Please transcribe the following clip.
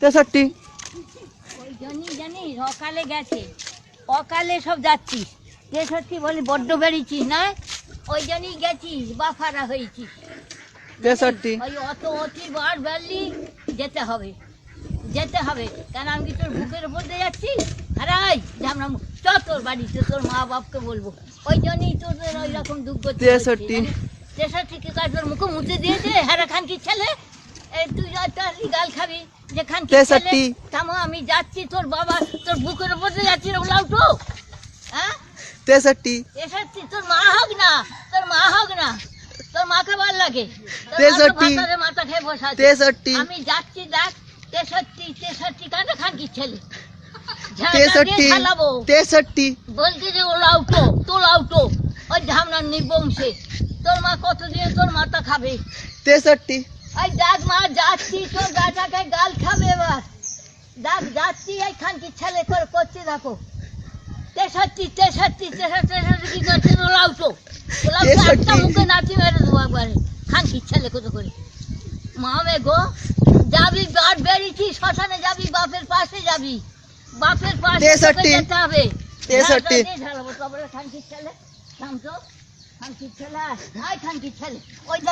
63 ওই জন্যই জানি সকালে গেছে অকালে সব যাচ্ছিস 63 বলি বড্ড বেরিয়েছিস না ওই জন্যই গেছিস বাফারা হয়েছিস 63 ওই অত অতি বার বেরলি যেতে হবে কেন আমি কি তোর বুকের উপর দিয়ে যাচ্ছি হারাই ঝামরা চল তোর বাড়িতে তোর মা বাপকে বলবো ওই জন্যই তোদের ওই রকম দুঃখ 63 কি কাজ তোর মুখে মুছে দিয়েছে হারা খান কি ছেলে এই তুই গাল খাবি যে খান কি ছেলে থামো আমি যাচ্ছি তোর বাবা তোর বুকের উপর দিয়ে যাচ্ছি রে লাউটো হ্যাঁ 63 তোর মা হোক না তোর মাকে ভাল লাগে 63 মাথা খেয়ে বসে আছে 63 আমি যাচ্ছি দেখ 63 কানে খান কি ছেলে 63 বলছি যে ও লাউটো ওই ঝামনার নিবংশে তোর মা কত দিয়ে তোর মাথা খাবে 63 এই দেখ মা যাচ্ছি তোর বেটাকে গাল খাবে এবার দেখ যাচ্ছি এই খান কি ছেলে করে করছে দেখো 63 কি করছে লাউটো একটা মুখে নাচি মেরে দেবো একবারে খান কি ছেলে কত করে মামে গো যাবি বাট বেরিয়েছি শ্মশানে যাবি বাপের পাশে যেতে হবে 63 খান কি ছেলে ওই